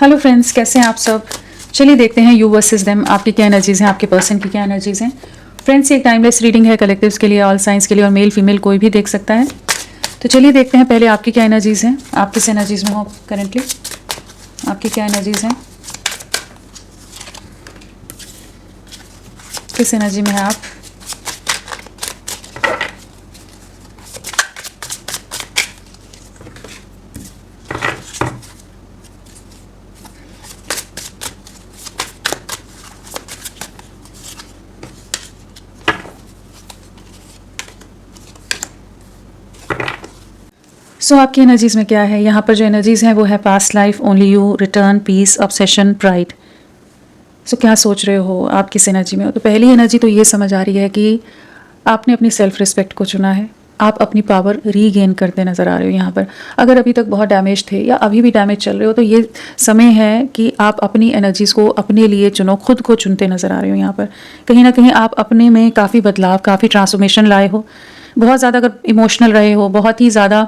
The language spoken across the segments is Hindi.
हेलो फ्रेंड्स, कैसे हैं आप सब। चलिए देखते हैं यू वर्सेस देम, आपकी क्या एनर्जीज़ हैं, आपके पर्सन की क्या एनर्जीज़ हैं। फ्रेंड्स, ये एक टाइमलेस रीडिंग है, कलेक्टिव्स के लिए, ऑल साइंस के लिए, और मेल फीमेल कोई भी देख सकता है। तो चलिए देखते हैं पहले आपकी क्या एनर्जीज़ हैं, आप किस एनर्जीज़ में हो करेंटली, आपकी क्या एनर्जीज़ हैं, किस एनर्जी में है आप। सो आपकी एनर्जीज़ में क्या है। यहाँ पर जो एनर्जीज़ हैं वो है past life, only you, return, peace, obsession, pride. So क्या सोच रहे हो, आप किस एनर्जी में हो। तो पहली एनर्जी तो ये समझ आ रही है कि आपने अपनी सेल्फ रिस्पेक्ट को चुना है, आप अपनी पावर रीगेन करते नज़र आ रहे हो यहाँ पर। अगर अभी तक बहुत डैमेज थे या अभी भी डैमेज चल रहे हो तो ये समय है कि आप अपनी एनर्जीज़ को अपने लिए चुनो, खुद को चुनते नज़र आ रहे हो। यहाँ पर कहीं ना कहीं आप अपने में काफ़ी बदलाव, काफ़ी ट्रांसफॉर्मेशन लाए हो। बहुत ज़्यादा अगर इमोशनल रहे हो, बहुत ही ज़्यादा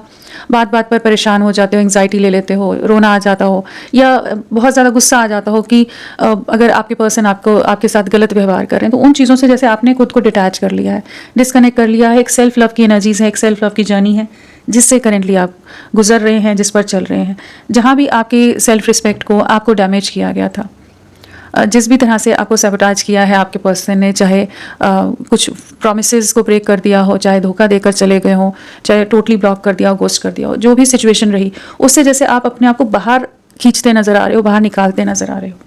बात बात पर परेशान हो जाते हो, एंग्जाइटी ले लेते हो, रोना आ जाता हो, या बहुत ज़्यादा गुस्सा आ जाता हो कि अगर आपके पर्सन आपके साथ गलत व्यवहार कर रहे हैं, तो उन चीज़ों से जैसे आपने खुद को डिटैच कर लिया है, डिस्कनेक्ट कर लिया है। एक सेल्फ लव की एनर्जीज है, एक सेल्फ लव की जर्नी है जिससे करेंटली आप गुजर रहे हैं, जिस पर चल रहे हैं। जहाँ भी आपके सेल्फ रिस्पेक्ट को आपको डैमेज किया गया था, जिस भी तरह से आपको सैबोटाज किया है आपके पर्सन ने, चाहे कुछ प्रोमिसेस को ब्रेक कर दिया हो, चाहे धोखा देकर चले गए हो, चाहे टोटली ब्लॉक कर दिया हो, गोस्ट कर दिया हो, जो भी सिचुएशन रही, उससे जैसे आप अपने आप को बाहर खींचते नज़र आ रहे हो, बाहर निकालते नज़र आ रहे हो।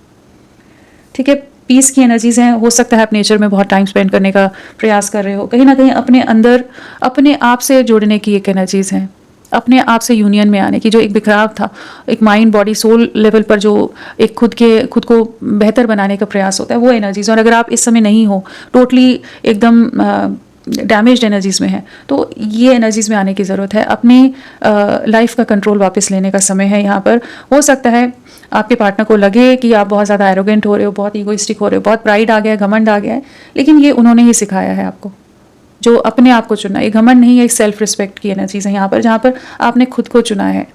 ठीक है, पीस की एनर्जीज़ हैं। हो सकता है आप नेचर में बहुत टाइम स्पेंड करने का प्रयास कर रहे हो, कहीं ना कहीं अपने अंदर अपने आप से जुड़ने की एक एनर्जीज़ हैं, अपने आप से यूनियन में आने की। जो एक बिखराव था, एक माइंड बॉडी सोल लेवल पर जो एक खुद को बेहतर बनाने का प्रयास होता है, वो एनर्जीज। और अगर आप इस समय नहीं हो, टोटली एकदम डैमेज्ड एनर्जीज में है, तो ये एनर्जीज में आने की ज़रूरत है। अपनी लाइफ का कंट्रोल वापस लेने का समय है यहाँ पर। हो सकता है आपके पार्टनर को लगे कि आप बहुत ज़्यादा एरोगेंट हो रहे हो, बहुत ईगोइस्टिक हो रहे हो, बहुत प्राइड आ गया है, घमंड आ गया है, लेकिन ये उन्होंने ही सिखाया है आपको, जो अपने आप को चुना। ये घमंड नहीं है, एक सेल्फ रिस्पेक्ट की एनर्जीज है यहाँ पर, जहाँ पर आपने खुद को चुना है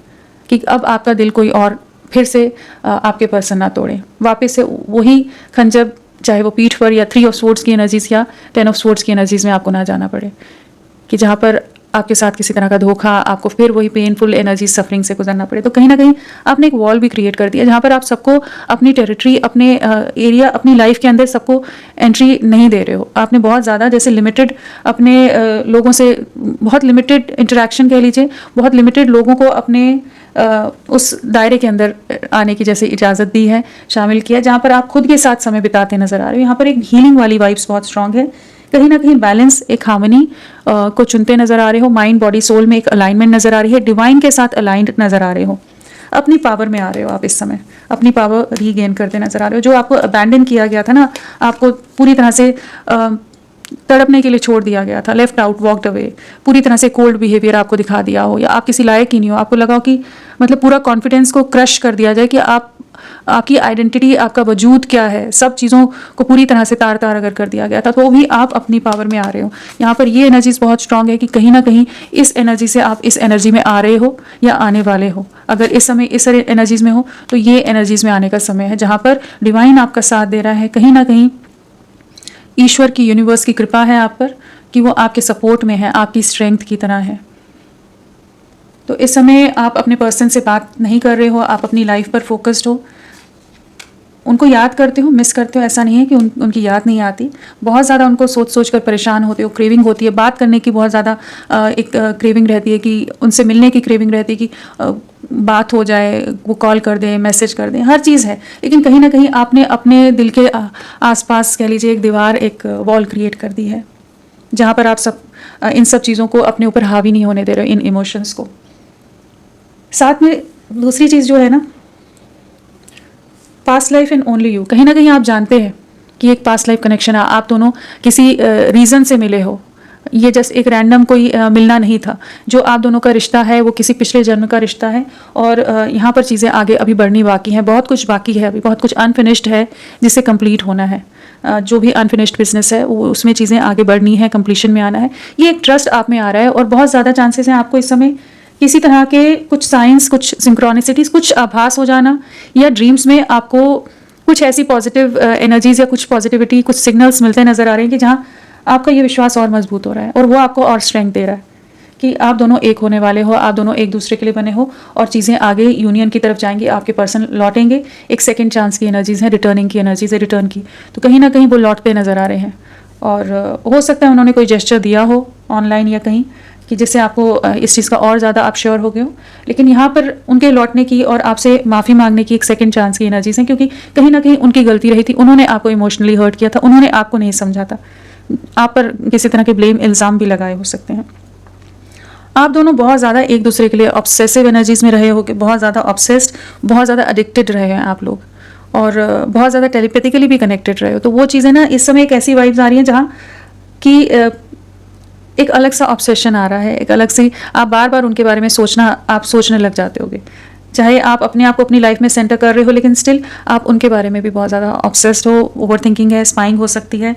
कि अब आपका दिल कोई और फिर से आपके पर्सन ना तोड़े, वापस से वही खंजर, चाहे वो पीठ पर, या 3 ऑफ स्वॉर्ड्स की एनर्जीज या 10 ऑफ स्वॉर्ड्स की एनर्जीज में आपको ना जाना पड़े, कि जहाँ पर आपके साथ किसी तरह का धोखा, आपको फिर वही पेनफुल एनर्जी सफरिंग से गुजरना पड़े। तो कहीं ना कहीं आपने एक वॉल भी क्रिएट कर दिया, जहाँ पर आप सबको अपनी टेरिटरी, अपने एरिया, अपनी लाइफ के अंदर सबको एंट्री नहीं दे रहे हो। आपने बहुत ज़्यादा जैसे लिमिटेड अपने लोगों से, बहुत लिमिटेड इंटरेक्शन कह लीजिए, बहुत लिमिटेड लोगों को अपने उस दायरे के अंदर आने की जैसे इजाज़त दी है, शामिल किया, जहाँ पर आप खुद के साथ समय बिताते नज़र आ रहे हो। यहाँ पर एक हीलिंग वाली वाइब्स बहुत स्ट्रांग है, कहीं ना कहीं बैलेंस, एक हार्मनी को चुनते नज़र आ रहे हो। माइंड बॉडी सोल में एक अलाइनमेंट नज़र आ रही है, डिवाइन के साथ अलाइंड नज़र आ रहे हो, अपनी पावर में आ रहे हो आप इस समय, अपनी पावर रीगेन करते नज़र आ रहे हो। जो आपको अबैंडन किया गया था ना, आपको पूरी तरह से तड़पने के लिए छोड़ दिया गया था, लेफ्ट आउट, वॉकड अवे, पूरी तरह से कोल्ड बिहेवियर आपको दिखा दिया हो, या आप किसी लायक ही नहीं हो, आपको लगा हो कि मतलब पूरा कॉन्फिडेंस को क्रश कर दिया जाए कि आपकी आइडेंटिटी, आपका वजूद क्या है, सब चीज़ों को पूरी तरह से तार तार अगर कर दिया गया था, तो भी आप अपनी पावर में आ रहे हो। यहाँ पर ये एनर्जीज बहुत स्ट्रांग है कि कहीं ना कहीं इस एनर्जी से आप इस एनर्जी में आ रहे हो या आने वाले हो। अगर इस समय इस एनर्जीज में हो तो ये एनर्जीज में आने का समय है, जहाँ पर डिवाइन आपका साथ दे रहा है। कहीं ना कहीं ईश्वर की, यूनिवर्स की कृपा है आप पर कि वो आपके सपोर्ट में है, आपकी स्ट्रेंथ की तरह है। तो इस समय आप अपने पर्सन से बात नहीं कर रहे हो, आप अपनी लाइफ पर फोकस्ड हो, उनको याद करते हो, मिस करते हो। ऐसा नहीं है कि उनकी याद नहीं आती, बहुत ज़्यादा उनको सोच कर परेशान होते हो, क्रेविंग होती है, बात करने की बहुत ज़्यादा एक क्रेविंग रहती है, कि उनसे मिलने की क्रेविंग रहती है, कि बात हो जाए, वो कॉल कर दें, मैसेज कर दें, हर चीज़ है। लेकिन कहीं ना कहीं आपने अपने दिल के आसपास कह लीजिए एक दीवार, एक वॉल क्रिएट कर दी है, जहाँ पर आप सब इन सब चीज़ों को अपने ऊपर हावी नहीं होने दे रहे हो, इन इमोशंस को। साथ में दूसरी चीज़ जो है ना, past life and only you, कहीं ना कहीं आप जानते हैं कि एक पास्ट लाइफ कनेक्शन है, आप दोनों किसी रीज़न से मिले हो, ये जस्ट एक रैंडम कोई मिलना नहीं था। जो आप दोनों का रिश्ता है वो किसी पिछले जन्म का रिश्ता है, और यहाँ पर चीज़ें आगे अभी बढ़नी बाकी हैं, बहुत कुछ बाकी है, अभी बहुत कुछ अनफिनिश्ड है जिसे कंप्लीट होना है। जो भी अनफिनिश्ड बिजनेस है वो, उसमें चीज़ें आगे बढ़नी है, कंप्लीशन में आना है। ये एक ट्रस्ट आप में आ रहा है, और बहुत ज़्यादा चांसेस हैं आपको इस समय किसी तरह के कुछ साइंस, कुछ सिंक्रोनिसिटीज, कुछ आभास हो जाना, या ड्रीम्स में आपको कुछ ऐसी पॉजिटिव एनर्जीज या कुछ पॉजिटिविटी, कुछ सिग्नल्स मिलते नजर आ रहे हैं कि जहाँ आपका ये विश्वास और मजबूत हो रहा है और वो आपको और स्ट्रेंथ दे रहा है कि आप दोनों एक होने वाले हो, आप दोनों एक दूसरे के लिए बने हो और चीज़ें आगे यूनियन की तरफ जाएंगी, आपके पर्सन लौटेंगे। एक सेकंड चांस की एनर्जीज हैं, रिटर्निंग की एनर्जीज है, रिटर्न की, तो कहीं ना कहीं वो लौटते नज़र आ रहे हैं। और हो सकता है उन्होंने कोई जेस्चर दिया हो ऑनलाइन या कहीं कि जिससे आपको इस चीज़ का और ज़्यादा आप श्योर हो गए हो, लेकिन यहाँ पर उनके लौटने की और आपसे माफ़ी मांगने की एक सेकंड चांस की एनर्जीज हैं, क्योंकि कहीं ना कहीं उनकी गलती रही थी, उन्होंने आपको इमोशनली हर्ट किया था, उन्होंने आपको नहीं समझा था, आप पर किसी तरह के ब्लेम, इल्ज़ाम भी लगाए हो सकते हैं। आप दोनों बहुत ज़्यादा एक दूसरे के लिए ऑब्सेसिव एनर्जीज में रहे हो, कि बहुत ज़्यादा ऑब्सेस्ड, बहुत ज़्यादा एडिक्टेड रहे हैं आप लोग, और बहुत ज़्यादा टेलीपैथिकली भी कनेक्टेड रहे हो। तो वो चीज़ें ना इस समय एक ऐसी वाइब्स आ रही हैं जहाँ कि एक अलग सा ऑब्सेशन आ रहा है, एक अलग सी, आप बार बार उनके बारे में आप सोचने लग जाते होगे, चाहे आप अपने आप को अपनी लाइफ में सेंटर कर रहे हो, लेकिन स्टिल आप उनके बारे में भी बहुत ज़्यादा ऑब्सेस्ड हो, ओवर थिंकिंग है, स्पाइंग हो सकती है,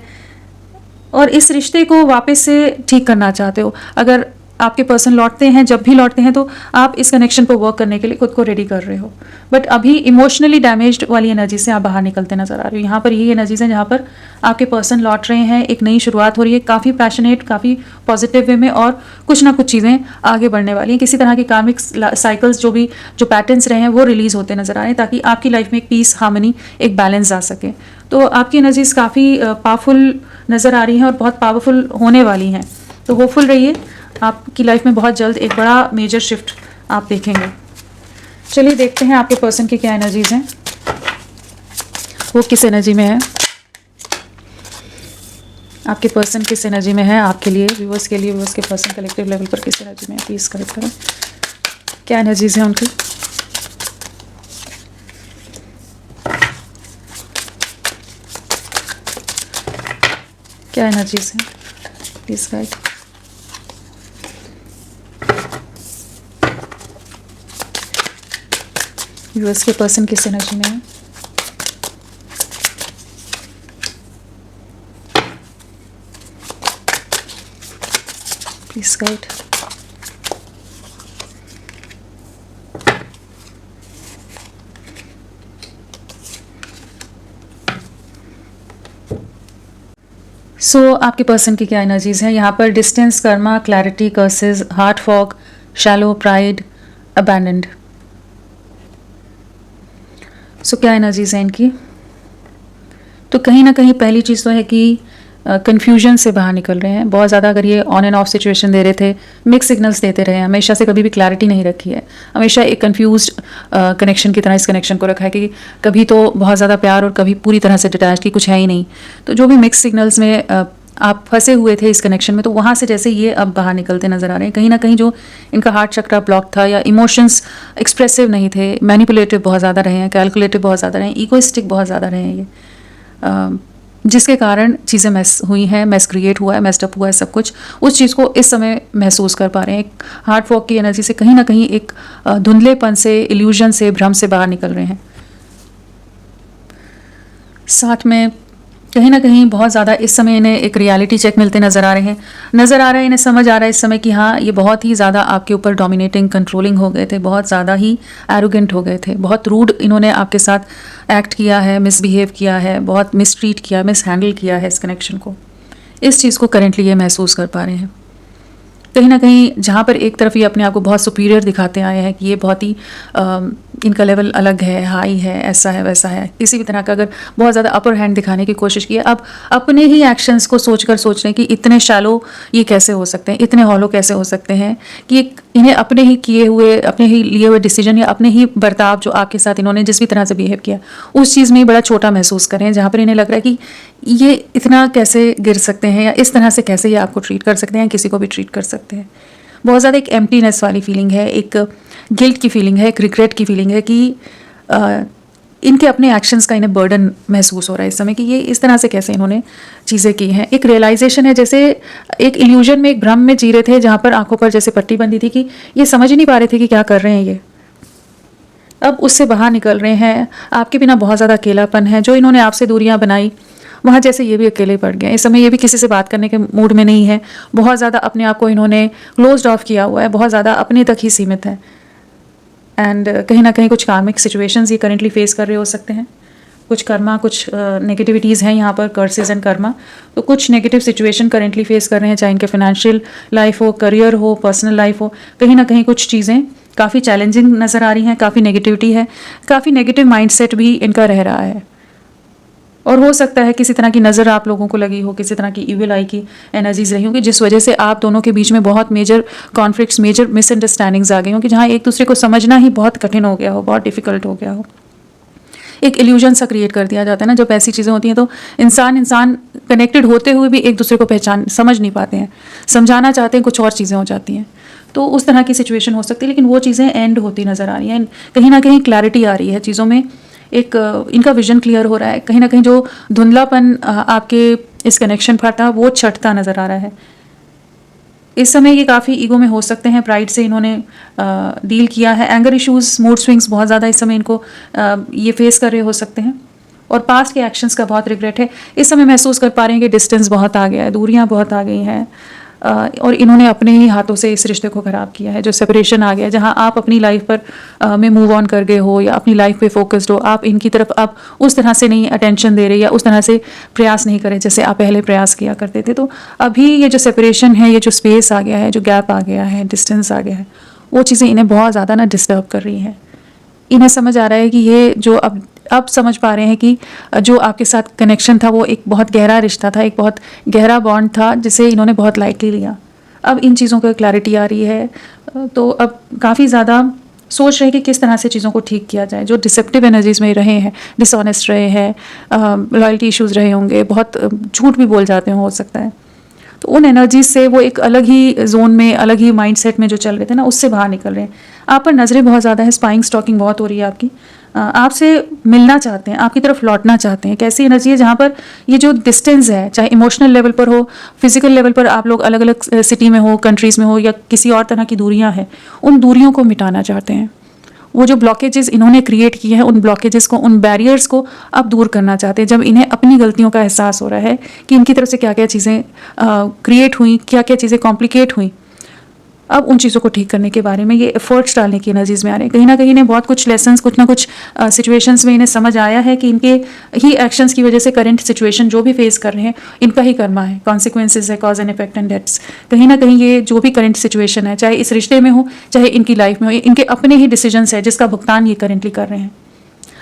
और इस रिश्ते को वापस से ठीक करना चाहते हो। अगर आपके पर्सन लौटते हैं, जब भी लौटते हैं, तो आप इस कनेक्शन पर वर्क करने के लिए खुद को रेडी कर रहे हो, बट अभी इमोशनली डैमेज्ड वाली एनर्जी से आप बाहर निकलते नजर आ रहे हो। यहाँ पर यही एनर्जीज हैं जहाँ पर आपके पर्सन लौट रहे हैं, एक नई शुरुआत हो रही है, काफ़ी पैशनेट, काफ़ी पॉजिटिव वे में, और कुछ ना कुछ चीज़ें आगे बढ़ने वाली हैं। किसी तरह के कार्मिक साइकिल्स, जो पैटर्न्स रहे हैं, वो रिलीज होते नजर आ रहे हैं, ताकि आपकी लाइफ में एक पीस, हार्मनी, एक बैलेंस आ सके। तो आपकी एनर्जीज काफ़ी पावरफुल नज़र आ रही हैं और बहुत पावरफुल होने वाली हैं, तो होपफुल रहिए। आपकी लाइफ में बहुत जल्द एक बड़ा मेजर शिफ्ट आप देखेंगे। चलिए देखते हैं आपके पर्सन की क्या एनर्जीज हैं, वो किस एनर्जी में है, आपके पर्सन किस एनर्जी में है आपके लिए, व्यूअर्स के लिए, व्यूअर्स के पर्सन कलेक्टिव लेवल पर किस एनर्जी में है, प्लीज़ करेक्ट करें, क्या एनर्जीज हैं उनकी। क्या एनर्जीज हैं, प्लीज़ गाइड। व्यूअर्स के पर्सन किस एनर्जी में है, प्लीज गाइड। सो आपके पर्सन की क्या एनर्जीज हैं यहाँ पर। Distance, karma, clarity, curses, heart fog, shallow, pride, abandoned. So क्या एनर्जीज हैं इनकी। तो कहीं ना कहीं पहली चीज़ तो है कि कन्फ्यूजन से बाहर निकल रहे हैं बहुत ज़्यादा। अगर ये ऑन एंड ऑफ सिचुएशन दे रहे थे, मिक्स सिग्नल्स देते रहे हैं, हमेशा से कभी भी क्लैरिटी नहीं रखी है, हमेशा एक कन्फ्यूज्ड कनेक्शन की तरह इस कनेक्शन को रखा है कि कभी तो बहुत ज़्यादा प्यार और कभी पूरी तरह से डिटैच, की कुछ है ही नहीं। तो जो भी मिक्स सिग्नल्स में आप फंसे हुए थे इस कनेक्शन में, तो वहाँ से जैसे ये अब बाहर निकलते नज़र आ रहे हैं। कहीं ना कहीं जो इनका हार्ट चक्रा ब्लॉक था, या इमोशंस एक्सप्रेसिव नहीं थे, मैनिपुलेटिव बहुत ज़्यादा रहे हैं, कैलकुलेटिव बहुत ज़्यादा रहे हैं, ईगोइस्टिक बहुत ज़्यादा रहे हैं ये, जिसके कारण चीज़ें मैस हुई हैं, मैस क्रिएट हुआ है, मैस्ड अप हुआ है सब कुछ। उस चीज़ को इस समय महसूस कर पा रहे हैं। एक हार्ट फॉग की एनर्जी से कहीं ना कहीं एक धुंधलेपन से, इल्यूजन से, भ्रम से बाहर निकल रहे हैं। साथ में कहीं ना कहीं बहुत ज़्यादा इस समय इन्हें एक रियलिटी चेक मिलते नज़र आ रहे हैं। नज़र आ रहा है, इन्हें समझ आ रहा है इस समय कि हाँ, ये बहुत ही ज़्यादा आपके ऊपर डोमिनेटिंग, कंट्रोलिंग हो गए थे, बहुत ज़्यादा ही एरोगेंट हो गए थे, बहुत रूड इन्होंने आपके साथ एक्ट किया है, मिसबिहेव किया है, बहुत मिसट्रीट किया, मिस हैंडल किया है इस कनेक्शन को। इस चीज़ को करेंटली ये महसूस कर पा रहे हैं। कहीं ना कहीं जहाँ पर एक तरफ ये अपने आप को बहुत सुपीरियर दिखाते आए हैं कि ये बहुत ही इनका लेवल अलग है, हाई है, ऐसा है, वैसा है, किसी भी तरह का अगर बहुत ज़्यादा अपर हैंड दिखाने की कोशिश की है, अब अपने ही एक्शंस को सोच रहे हैं कि इतने शैलो ये कैसे हो सकते हैं, इतने हॉलो कैसे हो सकते हैं, कि इन्हें अपने ही किए हुए, अपने ही लिए हुए डिसीजन या अपने ही बर्ताव जो आपके साथ इन्होंने जिस भी तरह से बिहेव किया, उस चीज़ में बड़ा छोटा महसूस करें, जहाँ पर इन्हें लग रहा है कि ये इतना कैसे गिर सकते हैं, या इस तरह से कैसे ये आपको ट्रीट कर सकते हैं, किसी को भी ट्रीट कर सकते हैं। बहुत ज़्यादा एक एम्प्टीनेस वाली फीलिंग है, एक गिल्ट की फीलिंग है, एक रिग्रेट की फीलिंग है कि इनके अपने एक्शंस का इन्हें बर्डन महसूस हो रहा है इस समय, कि ये इस तरह से कैसे इन्होंने चीज़ें की हैं। एक रियलाइजेशन है, जैसे एक इल्यूजन में, एक भ्रम में जी रहे थे, जहाँ पर आंखों पर जैसे पट्टी बंधी थी कि ये समझ ही नहीं पा रहे थे कि क्या कर रहे हैं ये। अब उससे बाहर निकल रहे हैं। आपके बिना बहुत ज़्यादा अकेलापन है, जो इन्होंने आपसे दूरियां बनाई, वहाँ जैसे ये भी अकेले पड़ गए, इस समय ये भी किसी से बात करने के मूड में नहीं है, बहुत ज़्यादा अपने आप को इन्होंने क्लोज्ड ऑफ किया हुआ है, बहुत ज़्यादा अपने तक ही सीमित है। एंड कहीं ना कहीं कुछ कार्मिक सिचुएशंस ये करेंटली फेस कर रहे हो सकते हैं, कुछ कर्मा, कुछ नेगेटिविटीज़ हैं यहाँ पर, कर्सेज एंड कर्मा। तो कुछ नेगेटिव सिचुएशन करेंटली फेस कर रहे हैं, चाहे इनके फाइनेंशियल लाइफ हो, करियर हो, पर्सनल लाइफ हो, कहीं ना कहीं कुछ चीज़ें काफ़ी चैलेंजिंग नज़र आ रही हैं, काफ़ी नेगेटिविटी है, काफ़ी नेगेटिव माइंडसेट भी इनका रह रहा है। और हो सकता है किसी तरह की नज़र आप लोगों को लगी हो, किसी तरह की इविल आई की एनर्जीज रही होंगी, जिस वजह से आप दोनों के बीच में बहुत मेजर कॉन्फ्लिक्ट्स, मेजर मिसअंडरस्टैंडिंग्स आ गई होंगी, जहाँ एक दूसरे को समझना ही बहुत कठिन हो गया हो, बहुत डिफिकल्ट हो गया हो। एक इल्यूजन सा क्रिएट कर दिया जाता है ना, जब ऐसी चीज़ें होती हैं तो इंसान कनेक्टेड होते हुए भी एक दूसरे को समझ नहीं पाते हैं, समझाना चाहते हैं, कुछ और चीज़ें हो जाती हैं। तो उस तरह की सिचुएशन हो सकती है, लेकिन वो चीज़ें एंड होती नज़र आ रही हैं, कहीं ना कहीं क्लैरिटी आ रही है चीज़ों में, एक इनका विजन क्लियर हो रहा है, कहीं ना कहीं जो धुंधलापन आपके इस कनेक्शन पर था वो छटता नज़र आ रहा है। इस समय ये काफ़ी ईगो में हो सकते हैं, प्राइड से इन्होंने डील किया है, एंगर इश्यूज, मूड स्विंग्स बहुत ज़्यादा इस समय इनको ये फेस कर रहे हो सकते हैं, और पास्ट के एक्शंस का बहुत रिग्रेट है। इस समय महसूस कर पा रहे हैं कि डिस्टेंस बहुत आ गया है, दूरियां बहुत आ गई हैं, और इन्होंने अपने ही हाथों से इस रिश्ते को ख़राब किया है। जो सेपरेशन आ गया है, जहाँ आप अपनी लाइफ पर में मूव ऑन कर गए हो या अपनी लाइफ पे फोकस्ड हो, आप इनकी तरफ अब उस तरह से नहीं अटेंशन दे रहे या उस तरह से प्रयास नहीं करे जैसे आप पहले प्रयास किया करते थे। तो अभी ये जो सेपरेशन है, ये जो स्पेस आ गया है, जो गैप आ गया है, डिस्टेंस आ गया है, वो चीज़ें इन्हें बहुत ज़्यादा ना डिस्टर्ब कर रही हैं। इन्हें समझ आ रहा है कि ये जो अब समझ पा रहे हैं कि जो आपके साथ कनेक्शन था वो एक बहुत गहरा रिश्ता था, एक बहुत गहरा बॉन्ड था, जिसे इन्होंने बहुत लाइटली लिया। अब इन चीज़ों को क्लैरिटी आ रही है, तो अब काफ़ी ज़्यादा सोच रहे हैं कि किस तरह से चीज़ों को ठीक किया जाए। जो डिसेप्टिव एनर्जीज में रहे हैं, डिसऑनेस्ट रहे हैं, लॉयल्टी इश्यूज़ रहे होंगे, बहुत झूठ भी बोल जाते हो सकता है, तो उन एनर्जीज से वो एक अलग ही जोन में, अलग ही माइंडसेट में जो चल रहे थे ना, उससे बाहर निकल रहे हैं। आप पर नज़रें बहुत ज़्यादा है, स्पाइंग स्टॉकिंग बहुत हो रही है आपकी, आपसे मिलना चाहते हैं, आपकी तरफ लौटना चाहते हैं। कैसी एनर्जी है जहाँ पर ये जो डिस्टेंस है, चाहे इमोशनल लेवल पर हो, फिजिकल लेवल पर आप लोग अलग अलग सिटी में हो, कंट्रीज़ में हो, या किसी और तरह की दूरियाँ हैं, उन दूरियों को मिटाना चाहते हैं। वो जो ब्लॉकेजेस इन्होंने क्रिएट किए हैं, उन ब्लॉकेजेस को, उन बैरियर्स को अब दूर करना चाहते हैं। जब इन्हें अपनी गलतियों का एहसास हो रहा है कि इनकी तरफ से क्या क्या चीज़ें क्रिएट हुई, क्या क्या चीज़ें कॉम्प्लिकेट हुई, अब उन चीज़ों को ठीक करने के बारे में ये एफर्ट्स डालने की एनर्जीज में आ रहे हैं। कहीं ना कहीं इन्हें बहुत कुछ लेसन्स, कुछ ना कुछ सिचुएशंस में इन्हें समझ आया है कि इनके ही एक्शंस की वजह से करंट सिचुएशन जो भी फेस कर रहे हैं, इनका ही कर्मा है, कॉन्सिक्वेंसेज है, cause and effect and debts. कहीं ना कहीं ये जो भी करंट सिचुएशन है, चाहे इस रिश्ते में हो, चाहे इनकी लाइफ में हो, इनके अपने ही डिसीजंस है जिसका भुगतान ये करेंटली कर रहे हैं।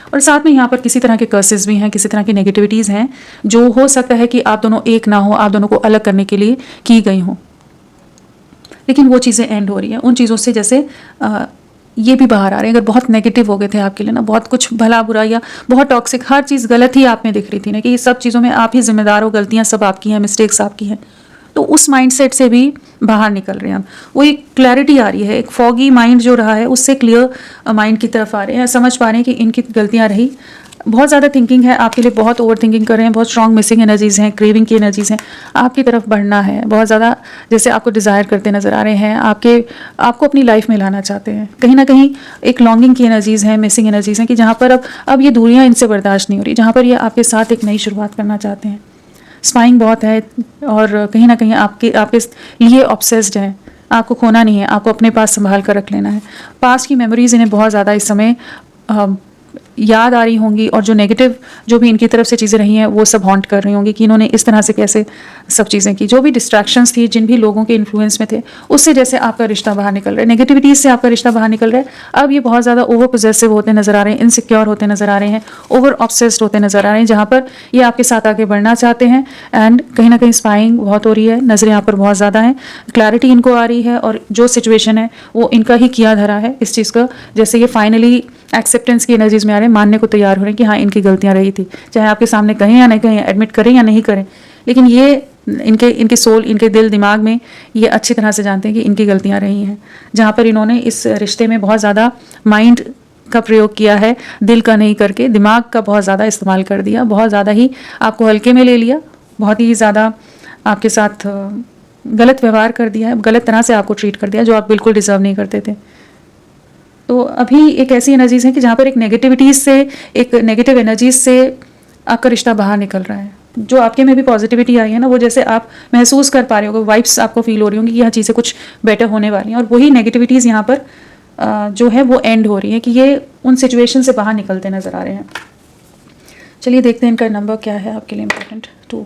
और साथ में यहाँ पर किसी तरह के कर्सेस भी हैं, किसी तरह की नेगेटिविटीज़ हैं, जो हो सकता है कि आप दोनों एक ना हो, आप दोनों को अलग करने के लिए की गई हों, लेकिन वो चीज़ें एंड हो रही हैं उन चीज़ों से। जैसे ये भी बाहर आ रहे हैं, अगर बहुत नेगेटिव हो गए थे आपके लिए ना, बहुत कुछ भला बुरा या बहुत टॉक्सिक, हर चीज़ गलत ही आप में दिख रही थी ना, कि ये सब चीज़ों में आप ही जिम्मेदार हो, गलतियाँ सब आपकी हैं, मिस्टेक्स आपकी हैं, तो उस माइंडसेट से भी बाहर निकल रहे हैं हम। वो एक क्लैरिटी आ रही है, एक फॉगी माइंड जो रहा है उससे क्लियर माइंड की तरफ आ रहे हैं, समझ पा रहे हैं कि इनकी गलतियाँ रही। बहुत ज़्यादा थिंकिंग है आपके लिए, बहुत ओवर थिंकिंग कर रहे हैं, बहुत स्ट्रॉन्ग मिसिंग एनर्जीज हैं, क्रेविंग की एनर्जीज हैं, आपकी तरफ बढ़ना है बहुत ज़्यादा, जैसे आपको डिज़ायर करते नज़र आ रहे हैं, आपको अपनी लाइफ में लाना चाहते हैं। कहीं ना कहीं एक लॉन्गिंग की एनर्जीज हैं, मिसिंग एनर्जीज हैं, कि जहाँ पर अब ये दूरियाँ इनसे बर्दाश्त नहीं हो रही, जहाँ पर ये आपके साथ एक नई शुरुआत करना चाहते हैं। स्पाइंग बहुत है, और कहीं ना कहीं आपके लिए ऑब्सेस्ड है, आपको खोना नहीं है, आपको अपने पास संभाल कर रख लेना है। पास्ट की मेमोरीज इन्हें बहुत ज़्यादा इस समय याद आ रही होंगी, और जो नेगेटिव जो भी इनकी तरफ से चीज़ें रही हैं वो सब हॉन्ट कर रही होंगी, कि इन्होंने इस तरह से कैसे सब चीज़ें की। जो भी डिस्ट्रैक्शंस थी, जिन भी लोगों के इन्फ्लुएंस में थे, उससे जैसे आपका रिश्ता बाहर निकल रहा है, नेगेटिविटीज़ से आपका रिश्ता बाहर निकल रहा है। अब ये बहुत ज़्यादा ओवर पोजेसिव होते नज़र आ रहे हैं, इनसिक्योर होते नज़र आ रहे हैं, ओवर ऑब्सेस्ड होते नज़र आ रहे हैं, जहाँ पर ये आपके साथ आगे बढ़ना चाहते हैं। एंड कहीं ना कहीं स्पाइंग बहुत हो रही है, नज़रें यहाँ पर बहुत ज़्यादा हैं, क्लैरिटी इनको आ रही है, और जो सिचुएशन है वो इनका ही किया धरा है इस चीज़ का। जैसे ये फाइनली एक्सेप्टेंस की एनर्जीज में आ रहे हैं, मानने को तैयार हो रहे हैं कि हाँ, इनकी गलतियां रही थी, चाहे आपके सामने कहें या नहीं कहें, एडमिट करें या नहीं करें, लेकिन ये इनके सोल, इनके दिल दिमाग में ये अच्छी तरह से जानते हैं कि इनकी गलतियां रही हैं। जहाँ पर इन्होंने इस रिश्ते में बहुत ज़्यादा माइंड का प्रयोग किया है, दिल का नहीं करके दिमाग का बहुत ज़्यादा इस्तेमाल कर दिया, बहुत ज़्यादा ही आपको हल्के में ले लिया, बहुत ही ज़्यादा आपके साथ गलत व्यवहार कर दिया है, गलत तरह से आपको ट्रीट कर दिया, जो आप बिल्कुल डिजर्व नहीं करते थे। तो अभी एक ऐसी एनर्जीज है कि जहाँ पर एक नेगेटिविटीज से, एक नेगेटिव एनर्जीज से आपका रिश्ता बाहर निकल रहा है, जो आपके में भी पॉजिटिविटी आई है ना, वो जैसे आप महसूस कर पा रहे हो, वाइब्स आपको फील हो रही होंगी कि यह चीज़ें कुछ बेटर होने वाली हैं, और वही नेगेटिविटीज़ यहाँ पर जो है वो एंड हो रही है, कि ये उन सिचुएशन से बाहर निकलते नज़र आ रहे हैं। चलिए देखते हैं इनका नंबर क्या है आपके लिए इम्पोर्टेंट। तो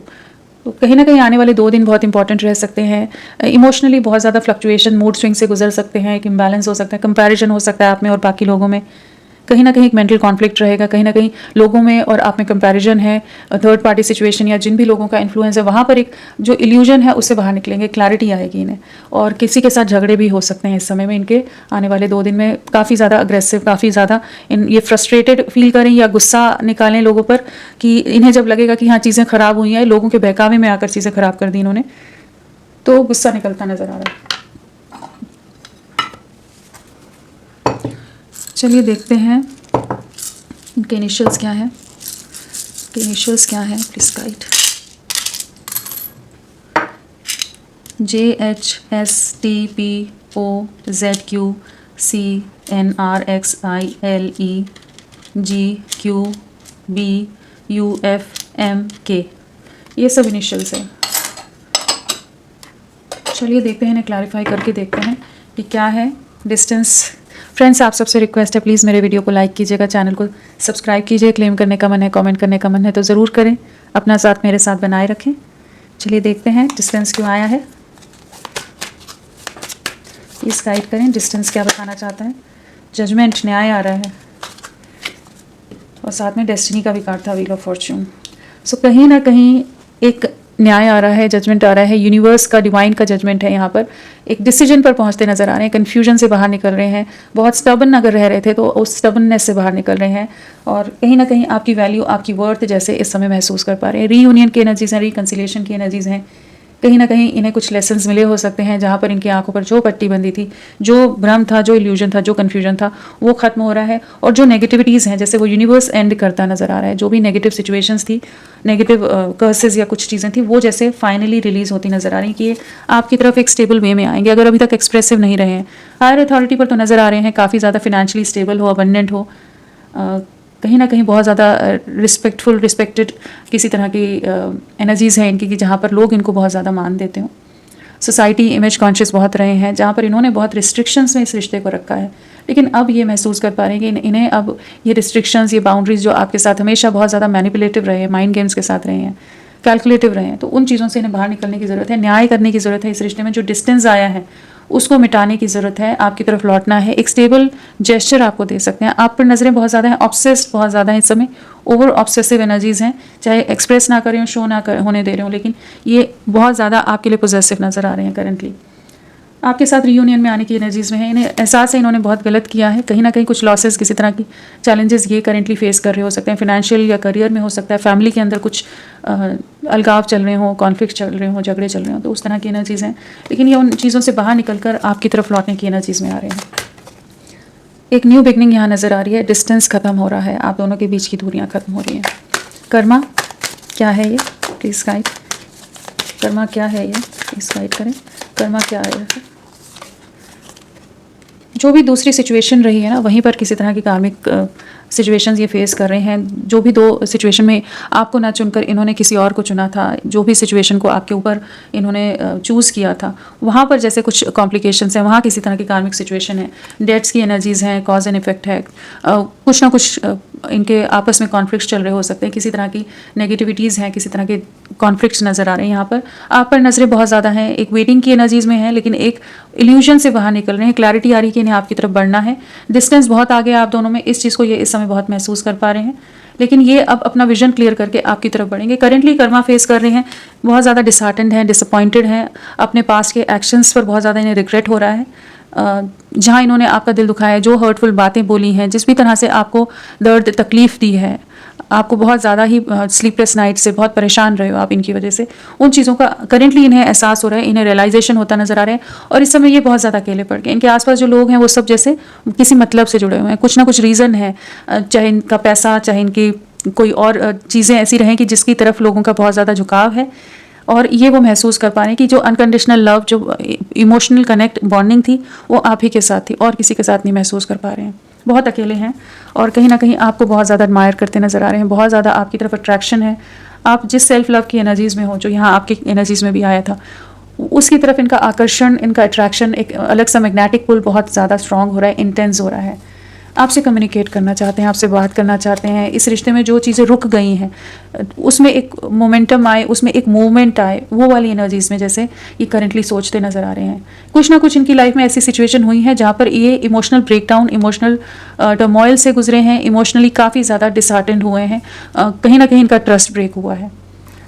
कहीं ना कहीं आने वाले 2 दिन बहुत इंपॉर्टेंट रह सकते हैं। इमोशनली बहुत ज़्यादा फ्लक्चुएशन, मूड स्विंग से गुजर सकते हैं, एक इम्बैलेंस हो सकता है, कंपैरिजन हो सकता है आप में और बाकी लोगों में, कहीं ना कहीं एक मेंटल कॉन्फ्लिक्ट रहेगा, कहीं ना कहीं लोगों में और आप में कंपैरिजन है, थर्ड पार्टी सिचुएशन या जिन भी लोगों का इन्फ्लुएंस है, वहाँ पर एक जो इल्यूजन है उससे बाहर निकलेंगे, क्लैरिटी आएगी इन्हें। और किसी के साथ झगड़े भी हो सकते हैं इस समय में, इनके आने वाले 2 दिन में काफ़ी ज़्यादा अग्रेसिव, काफ़ी ज़्यादा ये फ्रस्ट्रेटेड फील करें या गुस्सा निकालें लोगों पर, कि इन्हें जब लगेगा कि हाँ चीज़ें ख़राब हुई हैं, लोगों के बहकावे में आकर चीज़ें ख़राब कर दी इन्होंने, तो गुस्सा निकलता नज़र आ रहा है। चलिए देखते हैं इनके इनिशियल्स क्या हैं, प्लीज गाइड। JHSTPOZQCNRXILEGQBUFMK, ये सब इनिशियल्स हैं। चलिए देखते हैं, इन्हें क्लैरिफाई करके देखते हैं कि क्या है डिस्टेंस। फ्रेंड्स, आप सबसे रिक्वेस्ट है, प्लीज़ मेरे वीडियो को लाइक कीजिएगा, चैनल को सब्सक्राइब कीजिए, क्लेम करने का मन है, कमेंट करने का मन है तो ज़रूर करें, अपना साथ मेरे साथ बनाए रखें। चलिए देखते हैं डिस्टेंस क्यों आया है, प्लीज़ गाइड करें, डिस्टेंस क्या बताना चाहता है। जजमेंट, न्याय आ रहा है, और साथ में डेस्टिनी का भी कार्ड था, व्हील ऑफ फॉर्च्यून। सो कहीं ना कहीं एक न्याय आ रहा है, जजमेंट आ रहा है, यूनिवर्स का, डिवाइन का जजमेंट है। यहाँ पर एक डिसीजन पर पहुँचते नजर आ रहे हैं, कन्फ्यूजन से बाहर निकल रहे हैं, बहुत स्टबन अगर रह रहे थे तो उस स्टबननेस से बाहर निकल रहे हैं, और कहीं ना कहीं आपकी वैल्यू, आपकी वर्थ जैसे इस समय महसूस कर पा रहे हैं। रीयूनियन की एनर्जीज हैं, रिकन्सिलिएशन की एनर्जीज हैं, कहीं ना कहीं इन्हें कुछ लेसन्स मिले हो सकते हैं, जहाँ पर इनकी आंखों पर जो पट्टी बंदी थी, जो भ्रम था, जो इल्यूजन था, जो कन्फ्यूजन था, वो खत्म हो रहा है। और जो नेगेटिविटीज़ हैं, जैसे वो यूनिवर्स एंड करता नज़र आ रहा है, जो भी नेगेटिव सिचुएशंस थी, नेगेटिव कर्सेस या कुछ चीज़ें थी, वो जैसे फाइनली रिलीज़ होती नज़र आ रही कि ये आपकी तरफ एक स्टेबल वे में आएंगे। अगर अभी तक एक्सप्रेसिव नहीं रहे हैं, हायर अथॉरिटी पर तो नज़र आ रहे हैं, काफ़ी ज़्यादा फिनेंशियली स्टेबल हो, अबंडेंट हो, कहीं ना कहीं बहुत ज़्यादा रिस्पेक्टेड किसी तरह की एनर्जीज़ हैं इनकी, कि जहाँ पर लोग इनको बहुत ज़्यादा मान देते हों। सोसाइटी इमेज कॉन्शियस बहुत रहे हैं, जहाँ पर इन्होंने बहुत रिस्ट्रिक्शंस में इस रिश्ते को रखा है, लेकिन अब ये महसूस कर पा रहे हैं कि इन्हें अब ये रिस्ट्रिक्शंस, ये बाउंड्रीज जो आपके साथ हमेशा बहुत ज़्यादा मैनिपुलेटिव रहे हैं, माइंड गेम्स के साथ रहे हैं, कैलकुलेटिव रहे हैं, तो उन चीज़ों से इन्हें बाहर निकलने की ज़रूरत है, न्याय करने की ज़रूरत है। इस रिश्ते में जो डिस्टेंस आया है उसको मिटाने की ज़रूरत है, आपकी तरफ लौटना है, एक स्टेबल जेस्चर आपको दे सकते हैं। आप पर नज़रें बहुत ज़्यादा हैं, ऑब्सेस्ड बहुत ज़्यादा हैं इस समय, ओवर ऑब्सेसिव एनर्जीज़ हैं, चाहे एक्सप्रेस ना करें, शो ना होने दे रहे हो, लेकिन ये बहुत ज़्यादा आपके लिए पोजेसिव नज़र आ रहे हैं करंटली। आपके साथ रीयूनियन में आने की एनर्जीज़ में है, इन्हें एहसास है इन्होंने बहुत गलत किया है, कहीं ना कहीं कुछ लॉसेस, किसी तरह की चैलेंजेस ये करेंटली फेस कर रहे हो सकते हैं, फिनेंशियल या करियर में हो सकता है, फैमिली के अंदर कुछ अलगाव चल रहे हों, कॉन्फ्लिक्ट चल रहे हों, झगड़े चल रहे हों, तो उस तरह की एनर्जीज़ हैं, लेकिन ये उन चीज़ों से बाहर निकलकर आपकी तरफ लौटने की एनर्जीज़ में आ रहे हैं। एक न्यू बिगनिंग यहाँ नज़र आ रही है, डिस्टेंस ख़त्म हो रहा है, आप दोनों के बीच की दूरियाँ ख़त्म हो रही हैं। कर्मा क्या है ये, प्लीज़ गाइड। कर्मा क्या है ये, प्लीज़ गाइड करें, कर्मा क्या है। जो भी दूसरी सिचुएशन रही है ना, वहीं पर किसी तरह की कार्मिक सिचुएशंस ये फेस कर रहे हैं। जो भी 2 सिचुएशन में आपको ना चुनकर इन्होंने किसी और को चुना था, जो भी सिचुएशन को आपके ऊपर इन्होंने चूज़ किया था, वहाँ पर जैसे कुछ कॉम्प्लिकेशंस हैं, वहाँ किसी तरह की कार्मिक सिचुएशन है, डेट्स की एनर्जीज़ हैं, कॉज एंड इफेक्ट है, कुछ ना कुछ इनके आपस में कॉन्फ्लिक्ट्स चल रहे हो सकते हैं, किसी तरह की नेगेटिविटीज़ हैं, किसी तरह के कॉन्फ्लिक्ट्स नज़र आ रहे हैं। यहाँ पर आप पर नज़रें बहुत ज़्यादा हैं, एक वेटिंग की एनर्जीज़ में है, लेकिन एक इल्यूजन से बाहर निकल रहे हैं, क्लैरिटी आ रही है कि इन्हें आपकी तरफ बढ़ना है। डिस्टेंस बहुत आगे आप दोनों में, इस चीज़ को ये इस समय बहुत महसूस कर पा रहे हैं, लेकिन ये अब अपना विजन क्लियर करके आपकी तरफ बढ़ेंगे। करेंटली कर्मा फेस कर रहे हैं, बहुत ज़्यादा डिसहार्टेंड हैं, डिसअपॉइंटेड हैं, अपने पास के एक्शंस पर बहुत ज़्यादा इन्हें रिग्रेट हो रहा है। जहाँ इन्होंने आपका दिल दुखाया है, जो हर्टफुल बातें बोली हैं, जिस भी तरह से आपको दर्द तकलीफ़ दी है, आपको बहुत ज़्यादा ही स्लीपलेस नाइट से बहुत परेशान रहे हो आप इनकी वजह से, उन चीज़ों का करेंटली इन्हें एहसास हो रहा है, इन्हें रियलाइजेशन होता नज़र आ रहा है। और इस समय ये बहुत ज़्यादा अकेले पड़ गए, इनके आसपास जो लोग हैं वो सब जैसे किसी मतलब से जुड़े हुए हैं, कुछ ना कुछ रीज़न है, चाहे इनका पैसा, चाहे इनकी कोई और चीज़ें ऐसी रहें कि जिसकी तरफ लोगों का बहुत ज़्यादा झुकाव है, और ये वो महसूस कर पा रहे हैं कि जो अनकंडीशनल लव, जो इमोशनल कनेक्ट बॉन्डिंग थी, वो आप ही के साथ थी और किसी के साथ नहीं महसूस कर पा रहे हैं। बहुत अकेले हैं और कहीं ना कहीं आपको बहुत ज़्यादा एडमायर करते नज़र आ रहे हैं, बहुत ज़्यादा आपकी तरफ अट्रैक्शन है, आप जिस सेल्फ लव की एनर्जीज़ में हो, जो यहाँ आपकी एनर्जीज़ में भी आया था, उसकी तरफ इनका आकर्षण, इनका अट्रैक्शन, एक अलग सा मैग्नेटिक पुल बहुत ज़्यादा स्ट्रांग हो रहा है, इंटेंस हो रहा है। आपसे कम्युनिकेट करना चाहते हैं, आपसे बात करना चाहते हैं। इस रिश्ते में जो चीज़ें रुक गई हैं उसमें एक मोमेंटम आए, उसमें एक मूवमेंट आए, वो वाली एनर्जीज़ में जैसे ये करंटली सोचते नज़र आ रहे हैं। कुछ ना कुछ इनकी लाइफ में ऐसी सिचुएशन हुई है जहाँ पर ये इमोशनल ब्रेकडाउन, इमोशनल टर्मोइल से गुजरे हैं, इमोशनली काफ़ी ज़्यादा डिसहार्टेंड हुए हैं। कहीं ना कहीं इनका ट्रस्ट ब्रेक हुआ है,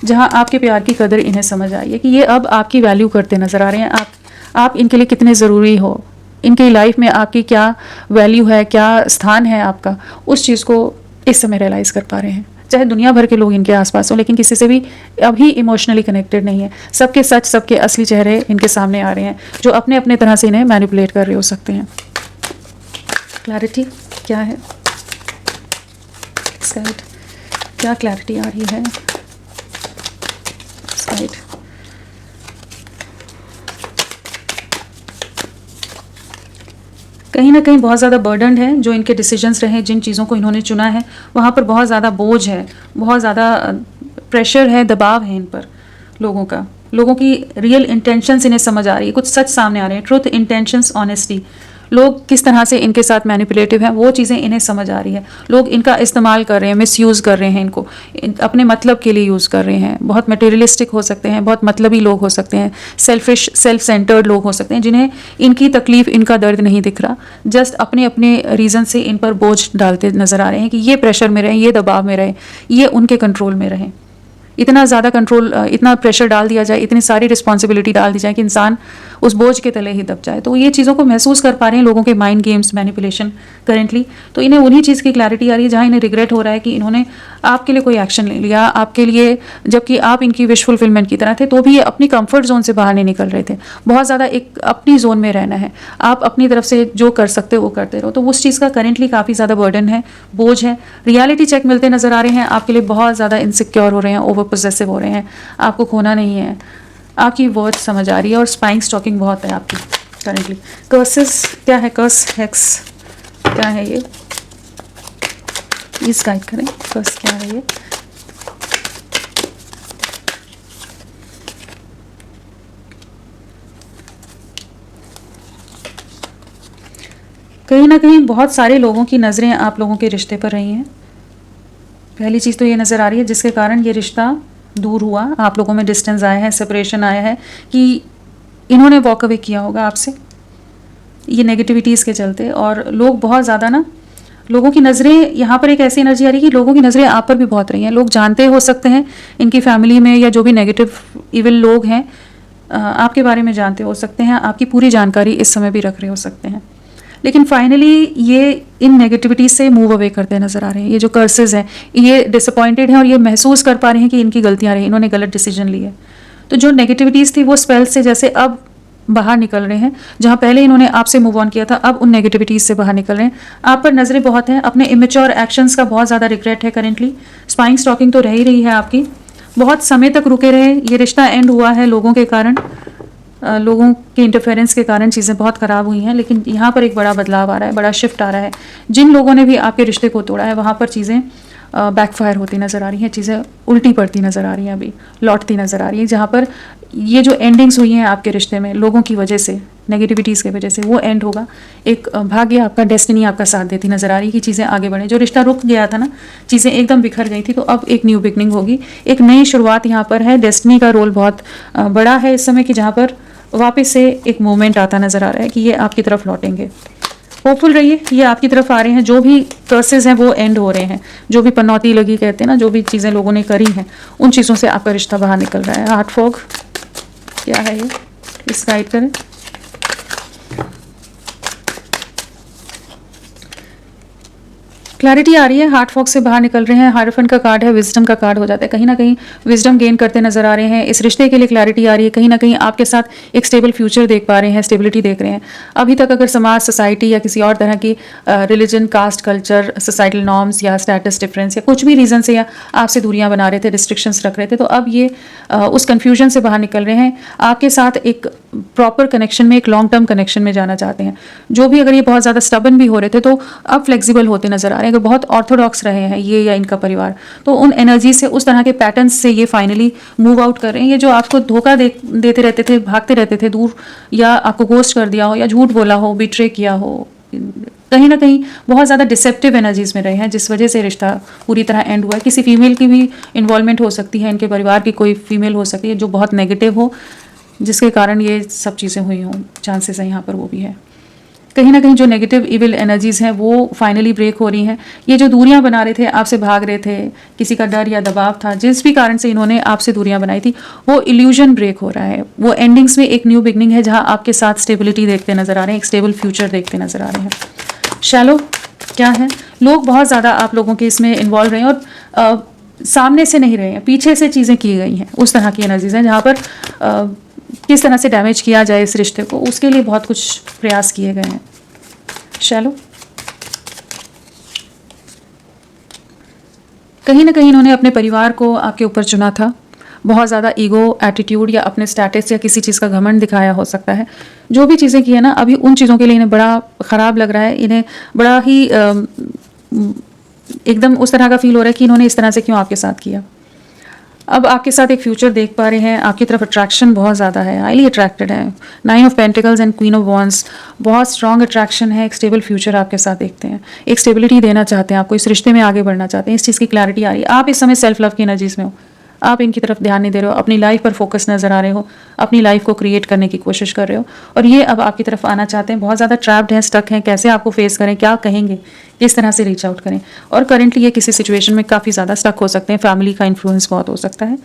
जहाँ आपके प्यार की कदर इन्हें समझ आई है कि ये अब आपकी वैल्यू करते नज़र आ रहे हैं। आप इनके लिए कितने ज़रूरी हो, इनकी लाइफ में आपकी क्या वैल्यू है, क्या स्थान है आपका, उस चीज़ को इस समय रियलाइज़ कर पा रहे हैं। चाहे दुनिया भर के लोग इनके आसपास हों, लेकिन किसी से भी अभी इमोशनली कनेक्टेड नहीं है। सबके सच, सबके असली चेहरे इनके सामने आ रहे हैं, जो अपने अपने तरह से इन्हें मैनिपुलेट कर रहे हो सकते हैं। क्लैरिटी क्या है साइड, क्या क्लैरिटी आ रही है साइड? कहीं ना कहीं बहुत ज़्यादा बर्डन्ड है जो इनके डिसीजंस रहे, जिन चीज़ों को इन्होंने चुना है वहाँ पर बहुत ज़्यादा बोझ है, बहुत ज़्यादा प्रेशर है, दबाव है इन पर लोगों की रियल इंटेंशंस इन्हें समझ आ रही है, कुछ सच सामने आ रहे हैं, ट्रुथ, इंटेंशंस, ऑनेस्टी। लोग किस तरह से इनके साथ मैनिपुलेटिव हैं वो चीज़ें इन्हें समझ आ रही है। लोग इनका इस्तेमाल कर रहे हैं, मिसयूज़ कर रहे हैं, इनको अपने मतलब के लिए यूज़ कर रहे हैं। बहुत मटेरियलिस्टिक हो सकते हैं, बहुत मतलबी लोग हो सकते हैं, सेल्फिश, सेल्फ सेंटर्ड लोग हो सकते हैं, जिन्हें इनकी तकलीफ़, इनका दर्द नहीं दिख रहा, जस्ट अपने अपने रीज़न से इन पर बोझ डालते नज़र आ रहे हैं कि ये प्रेशर में रहें, ये दबाव में रहें, ये उनके कंट्रोल में रहें। इतना ज़्यादा कंट्रोल, इतना प्रेशर डाल दिया जाए, इतनी सारी रिस्पॉन्सिबिलिटी डाल दी जाए कि इंसान उस बोझ के तले ही दब जाए। तो ये चीज़ों को महसूस कर पा रहे हैं लोगों के माइंड गेम्स, मैनिपुलेशन करेंटली। तो इन्हें उन्हीं चीज़ की क्लैरिटी आ रही है जहाँ इन्हें रिग्रेट हो रहा है कि इन्होंने आपके लिए कोई एक्शन ले लिया, आपके लिए, जबकि आप इनकी विश फुलफिलमेंट की तरह थे, तो भी ये अपनी कंफर्ट जोन से बाहर नहीं निकल रहे थे। बहुत ज़्यादा एक अपनी जोन में रहना है, आप अपनी तरफ से जो कर सकते हो वो करते रहो। तो उस चीज़ का करेंटली काफ़ी ज़्यादा बर्डन है, बोझ है। रियलिटी चेक मिलते नज़र आ रहे हैं, आपके लिए बहुत ज़्यादा इनसिक्योर हो रहे हैं, ओवर पोजेसिव हो रहे हैं, आपको खोना नहीं है, आपकी वर्थ समझ आ रही है, और स्पाइंग स्टॉकिंग बहुत है आपकी करेंटली। कर्सेस क्या है, कर्स, हेक्स क्या है ये, प्लीज गाइड करें, कर्स क्या है ये? कहीं ना कहीं बहुत सारे लोगों की नज़रें आप लोगों के रिश्ते पर रही हैं। पहली चीज़ तो ये नज़र आ रही है जिसके कारण ये रिश्ता दूर हुआ, आप लोगों में डिस्टेंस आया है, सेपरेशन आया है, कि इन्होंने वॉक अवे किया होगा आपसे ये नेगेटिविटीज़ के चलते। और लोग बहुत ज़्यादा ना, लोगों की नज़रें, यहाँ पर एक ऐसी एनर्जी आ रही है कि लोगों की नज़रें आप पर भी बहुत रही हैं। लोग जानते हो सकते हैं, इनकी फैमिली में या जो भी नेगेटिव इविल लोग हैं आपके बारे में जानते हो सकते हैं, आपकी पूरी जानकारी इस समय भी रख रहे हो सकते हैं, लेकिन फाइनली ये इन नेगेटिविटी से मूव अवे करते नज़र आ रहे हैं। ये जो कर्सेस हैं, ये डिसअपॉइंटेड हैं और ये महसूस कर पा रहे हैं कि इनकी गलतियाँ रही, इन्होंने गलत डिसीजन लिए। तो जो नेगेटिविटीज़ थी वो स्पेल से जैसे अब बाहर निकल रहे हैं, जहाँ पहले इन्होंने आपसे मूव ऑन किया था, अब उन नेगेटिविटीज़ से बाहर निकल रहे हैं। आप पर नज़रें बहुत हैं, अपने इमेच्योर एक्शंस का बहुत ज़्यादा रिग्रेट है करेंटली। स्पाइंग स्टॉकिंग तो रह ही रही है आपकी, बहुत समय तक रुके रहे, ये रिश्ता एंड हुआ है लोगों के कारण, लोगों के इंटरफेरेंस के कारण चीज़ें बहुत ख़राब हुई हैं। लेकिन यहाँ पर एक बड़ा बदलाव आ रहा है, बड़ा शिफ्ट आ रहा है। जिन लोगों ने भी आपके रिश्ते को तोड़ा है वहाँ पर चीज़ें बैकफायर होती नज़र आ रही हैं, चीज़ें उल्टी पड़ती नज़र आ रही हैं, अभी लौटती नज़र आ रही हैं। जहाँ पर ये जो एंडिंग्स हुई हैं आपके रिश्ते में लोगों की वजह से, नेगेटिविटीज़ की वजह से, वो एंड होगा। एक भाग्य आपका, डेस्टिनी आपका साथ देती नज़र आ रही है कि चीज़ें आगे बढ़ें। जो रिश्ता रुक गया था ना, चीज़ें एकदम बिखर गई थी, तो अब एक न्यू बिगनिंग होगी, एक नई शुरुआत यहाँ पर है। डेस्टिनी का रोल बहुत बड़ा है इस समय, कि जहाँ पर वापस से एक मोमेंट आता नज़र आ रहा है कि ये आपकी तरफ लौटेंगे। होपफुल रहिए, ये आपकी तरफ आ रहे हैं। जो भी कर्सेस हैं वो एंड हो रहे हैं, जो भी पनौती लगी कहते हैं ना, जो भी चीज़ें लोगों ने करी हैं उन चीज़ों से आपका रिश्ता बाहर निकल रहा है। हार्ट फॉग क्या है ये, इस गाइड करें। क्लैरिटी आ रही है, हार्ट फॉग से बाहर निकल रहे हैं। हायरोफेंट का कार्ड है, विजडम का कार्ड हो जाता है, कहीं ना कहीं विजडम गेन करते नजर आ रहे हैं। इस रिश्ते के लिए क्लैरिटी आ रही है, कहीं ना कहीं आपके साथ एक स्टेबल फ्यूचर देख पा रहे हैं, स्टेबिलिटी देख रहे हैं। अभी तक अगर समाज, सोसाइटी या किसी और तरह की religion, caste, culture, societal norms या स्टेटस डिफरेंस या कुछ भी रीज़न से या आपसे दूरियां बना रहे थे, रिस्ट्रिक्शंस रख रहे थे, तो अब ये उस कन्फ्यूजन से बाहर निकल रहे हैं। आपके साथ एक प्रॉपर कनेक्शन में, एक लॉन्ग टर्म कनेक्शन में जाना चाहते हैं। जो भी अगर ये बहुत ज़्यादा स्टबन भी हो रहे थे तो अब फ्लेक्सिबल होते नजर आ रहे हैं। अगर बहुत ऑर्थोडॉक्स रहे हैं ये या इनका परिवार, तो उन एनर्जी से, उस तरह के पैटर्न्स से ये फाइनली मूव आउट कर रहे हैं। ये जो आपको धोखा देते रहते थे, भागते रहते थे दूर, या आपको गोस्ट कर दिया हो, या झूठ बोला हो, बिट्रे किया हो, कहीं ना कहीं बहुत ज़्यादा डिसेप्टिव एनर्जीज में रहे हैं, जिस वजह से रिश्ता पूरी तरह एंड हुआ है। किसी फीमेल की भी इन्वॉल्वमेंट हो सकती है, इनके परिवार की कोई फीमेल हो सकती है जो बहुत नेगेटिव हो, जिसके कारण ये सब चीज़ें हुई हों, चांसेस है यहाँ पर वो भी है। कहीं ना कहीं जो नेगेटिव इविल एनर्जीज़ हैं वो फाइनली ब्रेक हो रही हैं। ये जो दूरियां बना रहे थे, आपसे भाग रहे थे, किसी का डर या दबाव था, जिस भी कारण से इन्होंने आपसे दूरियां बनाई थी, वो इल्यूजन ब्रेक हो रहा है। वो एंडिंग्स में एक न्यू बिगनिंग है, जहां आपके साथ स्टेबिलिटी देखते नजर आ रहे हैं, एक स्टेबल फ्यूचर देखते नजर आ रहे हैं। शैलो क्या है, लोग बहुत ज़्यादा आप लोगों के इसमें इन्वॉल्व रहे हैं, और सामने से नहीं रहे हैं, पीछे से चीज़ें की गई हैं। उस तरह की एनर्जीज हैं जहाँ पर किस तरह से डैमेज किया जाए इस रिश्ते को, उसके लिए बहुत कुछ प्रयास किए गए हैं। शैलो कहीं ना कहीं इन्होंने अपने परिवार को आपके ऊपर चुना था। बहुत ज़्यादा ईगो एटीट्यूड या अपने स्टेटस या किसी चीज़ का घमंड दिखाया हो सकता है। जो भी चीज़ें की है ना, अभी उन चीज़ों के लिए इन्हें बड़ा ख़राब लग रहा है। इन्हें बड़ा ही एकदम उस तरह का फील हो रहा है कि इन्होंने इस तरह से क्यों आपके साथ किया। अब आपके साथ एक फ्यूचर देख पा रहे हैं, आपकी तरफ अट्रैक्शन बहुत ज़्यादा है, हाईली अट्रैक्टेड है। 9 of pentacles and queen of wands, बहुत स्ट्रॉन्ग अट्रैक्शन है। एक स्टेबल फ्यूचर आपके साथ देखते हैं, एक स्टेबिलिटी देना चाहते हैं आपको, इस रिश्ते में आगे बढ़ना चाहते हैं, इस चीज़ की क्लैरिटी आ रही है। आप इस समय सेल्फ लव की एनर्जीज में हो, आप इनकी तरफ ध्यान नहीं दे रहे हो, अपनी लाइफ पर फोकस नजर आ रहे हो, अपनी लाइफ को क्रिएट करने की कोशिश कर रहे हो, और ये अब आपकी तरफ आना चाहते हैं। बहुत ज़्यादा ट्रैप्ड हैं, स्टक हैं, कैसे आपको फेस करें, क्या कहेंगे, किस तरह से रीच आउट करें। और करेंटली ये किसी सिचुएशन में काफ़ी ज़्यादा स्टक हो सकते हैं, फैमिली का इन्फ्लुएंस बहुत हो सकता है।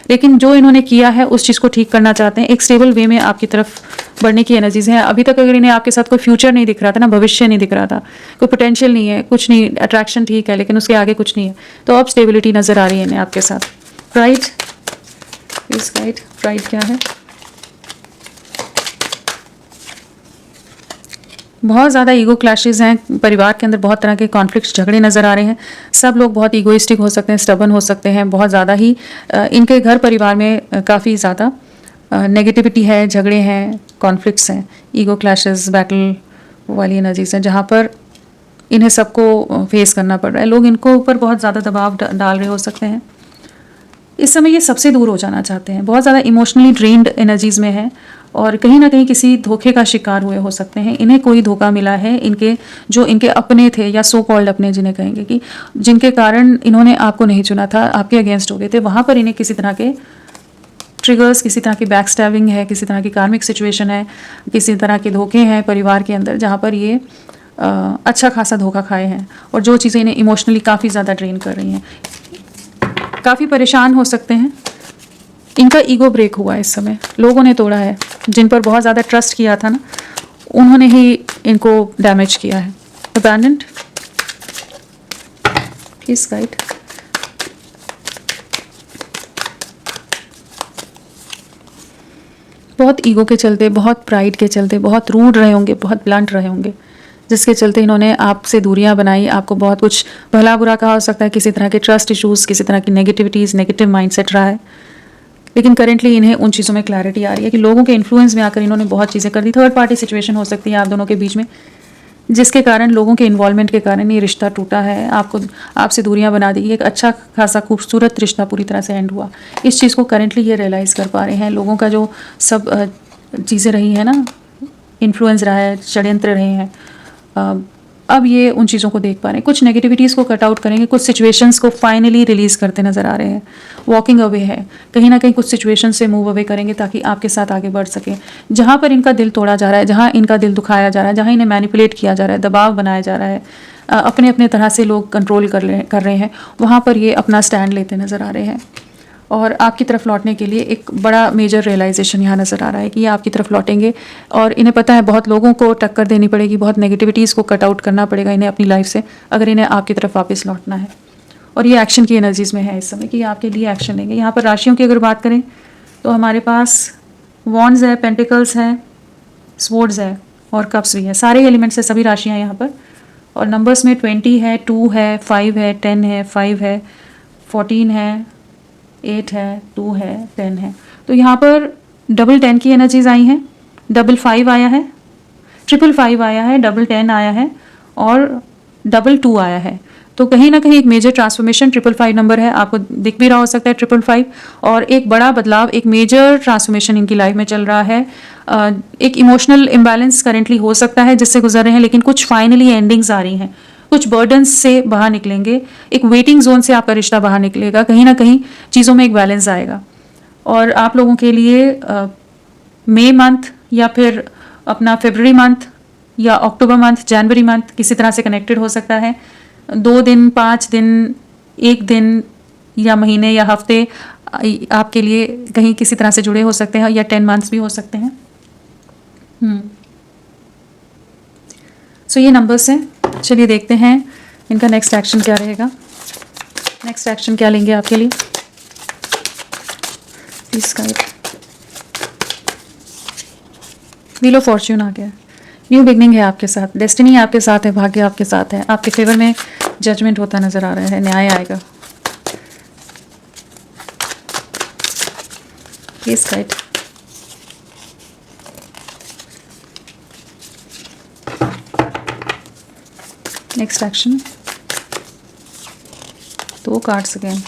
लेकिन जो इन्होंने किया है उस चीज़ को ठीक करना चाहते हैं, एक स्टेबल वे में आपकी तरफ बढ़ने की एनर्जीज हैं। अभी तक अगर इन्हें आपके साथ कोई फ्यूचर नहीं दिख रहा था ना, भविष्य नहीं दिख रहा था, कोई पोटेंशियल नहीं है, कुछ नहीं, अट्रैक्शन ठीक है लेकिन उसके आगे कुछ नहीं है, तो अब स्टेबिलिटी नज़र आ रही है इन्हें आपके साथ। प्राइड, प्लीज गाइड, प्राइड क्या है। बहुत ज़्यादा ईगो क्लैशेस हैं परिवार के अंदर, बहुत तरह के कॉन्फ्लिक्ट्स, झगड़े नज़र आ रहे हैं। सब लोग बहुत ईगोइस्टिक हो सकते हैं, स्टबन हो सकते हैं, बहुत ज़्यादा ही इनके घर परिवार में काफ़ी ज़्यादा नेगेटिविटी है, झगड़े हैं, कॉन्फ्लिक्ट्स हैं, ईगो क्लैशेस, बैटल वाली एनर्जीज हैं, जहाँ पर इन्हें सबको फेस करना पड़ रहा है। लोग इनको ऊपर बहुत ज़्यादा दबाव डाल रहे हो सकते हैं। इस समय ये सबसे दूर हो जाना चाहते हैं, बहुत ज़्यादा इमोशनली ड्रेन्ड एनर्जीज में है, और कहीं ना कहीं किसी धोखे का शिकार हुए हो सकते हैं। इन्हें कोई धोखा मिला है, इनके जो इनके अपने थे, या सो कॉल्ड अपने जिन्हें कहेंगे, कि जिनके कारण इन्होंने आपको नहीं चुना था, आपके अगेंस्ट हो गए थे, वहाँ पर इन्हें किसी तरह के ट्रिगर्स, किसी तरह की बैक स्टैबिंग है, किसी तरह की कार्मिक सिचुएशन है, किसी तरह के धोखे हैं परिवार के अंदर, जहाँ पर ये अच्छा खासा धोखा खाए हैं, और जो चीज़ें इन्हें इमोशनली काफ़ी ज़्यादा ड्रेन कर रही हैं। काफ़ी परेशान हो सकते हैं। इनका ईगो ब्रेक हुआ है इस समय, लोगों ने तोड़ा है, जिन पर बहुत ज़्यादा ट्रस्ट किया था ना, उन्होंने ही इनको डैमेज किया है। Abandoned, please guide. बहुत ईगो के चलते, बहुत प्राइड के चलते, बहुत रूड रहे होंगे, बहुत ब्लंट रहे होंगे, जिसके चलते इन्होंने आपसे दूरियां बनाई, आपको बहुत कुछ भला बुरा कहा हो सकता है, किसी तरह के ट्रस्ट इश्यूज़, किसी तरह की नेगेटिविटीज़, नेगेटिव माइंडसेट रहा है। लेकिन करेंटली इन्हें उन चीज़ों में क्लैरिटी आ रही है कि लोगों के इन्फ्लुएंस में आकर इन्होंने बहुत चीज़ें कर दी। थर्ड पार्टी सिचुएशन हो सकती है आप दोनों के बीच में, जिसके कारण, लोगों के इन्वॉल्वमेंट के कारण ये रिश्ता टूटा है, आपको आपसे दूरियां बना दी। एक अच्छा खासा खूबसूरत रिश्ता पूरी तरह से एंड हुआ। इस चीज़ को करेंटली ये रियलाइज़ कर पा रहे हैं। लोगों का जो सब चीज़ें रही हैं ना, इन्फ्लुएंस रहा है, षड्यंत्र रहे हैं, अब ये उन चीज़ों को देख पा रहे हैं। कुछ नेगेटिविटीज़ को कट आउट करेंगे, कुछ सिचुएशंस को फाइनली रिलीज़ करते नज़र आ रहे हैं। वॉकिंग अवे है, कहीं ना कहीं कुछ सिचुएशन से मूव अवे करेंगे ताकि आपके साथ आगे बढ़ सके। जहाँ पर इनका दिल तोड़ा जा रहा है, जहाँ इनका दिल दुखाया जा रहा है, जहाँ इन्हें मैनिपुलेट किया जा रहा है, दबाव बनाया जा रहा है, अपने अपने तरह से लोग कंट्रोल कर रहे हैं, वहाँ पर ये अपना स्टैंड लेते नज़र आ रहे हैं। और आपकी तरफ लौटने के लिए एक बड़ा मेजर रियलाइजेशन यहाँ नज़र आ रहा है कि ये आपकी तरफ लौटेंगे, और इन्हें पता है बहुत लोगों को टक्कर देनी पड़ेगी, बहुत नेगेटिविटीज़ को कट आउट करना पड़ेगा इन्हें अपनी लाइफ से, अगर इन्हें आपकी तरफ वापस लौटना है। और ये एक्शन की एनर्जीज़ में है इस समय कि ये आपके लिए एक्शन लेंगे। यहाँ पर राशियों की अगर बात करें तो हमारे पास वॉन्ड्स है, पेंटिकल्स है, स्वॉर्ड्स है, और कप्स भी है। सारे एलिमेंट्स है, सभी राशियाँ यहाँ पर। और नंबर्स में 20 है, 2 है, 5 है, 10 है, 5 है, 14 है, 8 है, 2 है, 10 है। तो यहाँ पर डबल 10 की एनर्जीज आई हैं, 555 आया है, 555 आया है, 1010 आया है और 22 आया है। तो कहीं ना कहीं एक मेजर ट्रांसफॉर्मेशन 555 नंबर है, आपको दिख भी रहा हो सकता है 555, और एक बड़ा बदलाव, एक मेजर ट्रांसफॉर्मेशन इनकी लाइफ में चल रहा है। एक इमोशनल इम्बैलेंस करेंटली हो सकता है जिससे गुजर रहे हैं, लेकिन कुछ फाइनली एंडिंग्स आ रही हैं, कुछ बर्डन्स से बाहर निकलेंगे, एक वेटिंग जोन से आपका रिश्ता बाहर निकलेगा, कहीं ना कहीं चीज़ों में एक बैलेंस आएगा। और आप लोगों के लिए मई मंथ या फिर अपना फरवरी मंथ या अक्टूबर मंथ, जनवरी मंथ किसी तरह से कनेक्टेड हो सकता है। 2 दिन, 5 दिन, 1 दिन या महीने या हफ्ते आपके लिए कहीं किसी तरह से जुड़े हो सकते हैं, या 10 मंथ्स भी हो सकते हैं। सो ये नंबर्स हैं। चलिए देखते हैं इनका नेक्स्ट एक्शन क्या रहेगा, नेक्स्ट एक्शन क्या लेंगे आपके लिए। Please guide. Wheel of fortune आ गया। न्यू बिगनिंग है आपके साथ, डेस्टिनी आपके साथ है, भाग्य आपके साथ है, आपके फेवर में जजमेंट होता नजर आ रहा है, न्याय आएगा। Please guide. Next action. 2 cards again,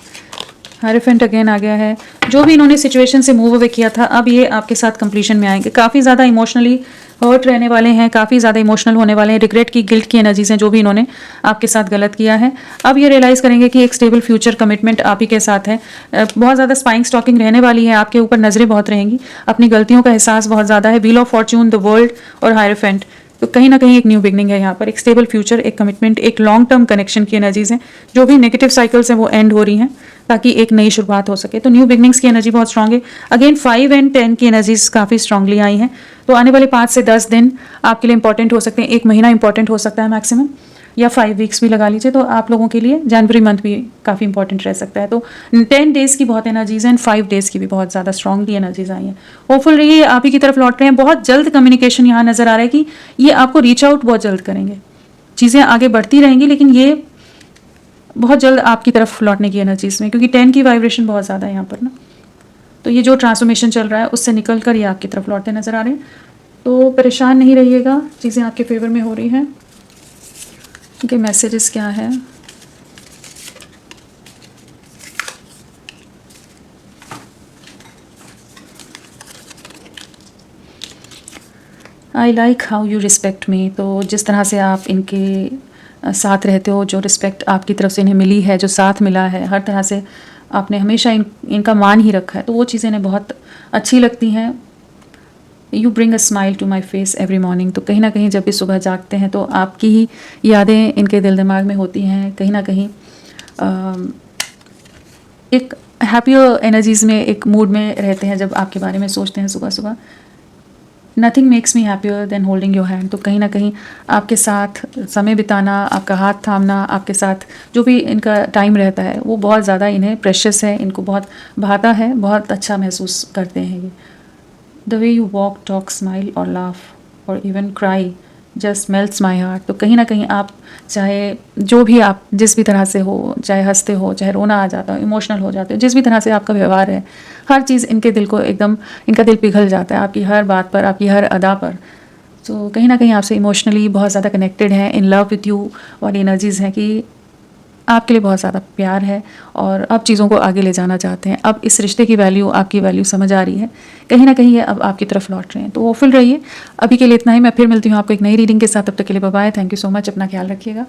hierophant again आ गया है। जो भी इन्होंने सिचुएशन से मूव अवे किया था, अब ये आपके साथ कंप्लीशन में आएंगे। काफ़ी ज़्यादा इमोशनली हर्ट रहने वाले हैं, काफ़ी ज़्यादा इमोशनल होने वाले हैं, रिग्रेट की, गिल्ट की एनर्जीज हैं जो भी इन्होंने आपके साथ गलत किया है। अब ये रियलाइज़ करेंगे कि एक स्टेबल फ्यूचर कमिटमेंट आप ही के साथ है। बहुत ज़्यादा स्पाइंग स्टॉकिंग रहने वाली है, आपके ऊपर नज़रें बहुत रहेंगी, अपनी गलतियों का एहसास बहुत ज़्यादा है। Wheel of Fortune, the world और हायरोफेंट, तो कहीं ना कहीं एक न्यू बिगनिंग है यहाँ पर, एक स्टेबल फ्यूचर, एक कमिटमेंट, एक लॉन्ग टर्म कनेक्शन की एनर्जीज हैं। जो भी नेगेटिव साइकिल्स हैं वो एंड हो रही हैं ताकि एक नई शुरुआत हो सके। तो न्यू बिगनिंग्स की एनर्जी बहुत स्ट्रांग है। अगेन 5 एंड 10 की एनर्जीज काफ़ी स्ट्रांगली आई हैं। तो आने वाले 5 से 10 दिन आपके लिए इंपॉर्टेंट हो सकते हैं, 1 महीना इंपॉर्टेंट हो सकता है मैक्सिमम, या 5 वीक्स भी लगा लीजिए। तो आप लोगों के लिए जनवरी मंथ भी काफ़ी इंपॉर्टेंट रह सकता है। तो 10 डेज़ की बहुत एनर्जीज हैं एंड 5 डेज़ की भी बहुत ज़्यादा स्ट्रांगली एनर्जीज आई हैं। होपफुल रहिए, आप ही की तरफ लौट रहे हैं। बहुत जल्द कम्युनिकेशन यहाँ नज़र आ रहा है कि ये आपको रीच आउट बहुत जल्द करेंगे, चीज़ें आगे बढ़ती रहेंगी, लेकिन ये बहुत जल्द आपकी तरफ लौटने की एनर्जीज में, क्योंकि 10 की वाइब्रेशन बहुत ज़्यादा है यहाँ पर ना। तो ये जो ट्रांसफॉर्मेशन चल रहा है उससे निकल कर ये आपकी तरफ लौटते नज़र आ रहे हैं। तो परेशान नहीं रहिएगा, चीज़ें आपके फेवर में हो रही हैं। उनके मैसेजेस क्या है? I like how you respect मी। तो जिस तरह से आप इनके साथ रहते हो, जो रिस्पेक्ट आपकी तरफ से इन्हें मिली है, जो साथ मिला है, हर तरह से आपने हमेशा इनका मान ही रखा है, तो वो चीज़ें इन्हें बहुत अच्छी लगती हैं। You bring a smile to my face every morning. तो कहीं ना कहीं जब भी सुबह जागते हैं तो आपकी ही यादें इनके दिल दिमाग में होती हैं, कहीं ना कहीं एक हैप्पियर एनर्जीज़ में, एक मूड में रहते हैं जब आपके बारे में सोचते हैं सुबह सुबह। Nothing makes me happier than holding your hand. तो कहीं ना कहीं आपके साथ समय बिताना, आपका हाथ थामना, आपके साथ जो भी इनका टाइम रहता है वो बहुत ज़्यादा इन्हें प्रेशियस है, इनको बहुत भाता है, बहुत अच्छा महसूस करते हैं ये। The way you walk, talk, smile और लाफ और even cry just melts my heart. तो कहीं ना कहीं आप चाहे जो भी आप जिस भी तरह से हो, चाहे हंसते हो, चाहे रोना आ जाता हो, इमोशनल हो जाते हो, जिस भी तरह से आपका व्यवहार है, हर चीज़ इनके दिल को एकदम, इनका दिल पिघल जाता है आपकी हर बात पर, आपकी हर अदा पर। तो कहीं ना कहीं आपसे इमोशनली बहुत ज़्यादा कनेक्टेड हैं, इन लव विथ यू वाली एनर्जीज़ हैं कि आपके लिए बहुत ज़्यादा प्यार है और अब चीज़ों को आगे ले जाना चाहते हैं। अब इस रिश्ते की वैल्यू, आपकी वैल्यू समझ आ रही है, कहीं ना कहीं ये अब आपकी तरफ लौट रहे हैं। तो वो फिल रहिए। अभी के लिए इतना ही, मैं फिर मिलती हूँ आपको एक नई रीडिंग के साथ। तब तक के लिए bye bye. Thank you so much, अपना ख्याल रखिएगा।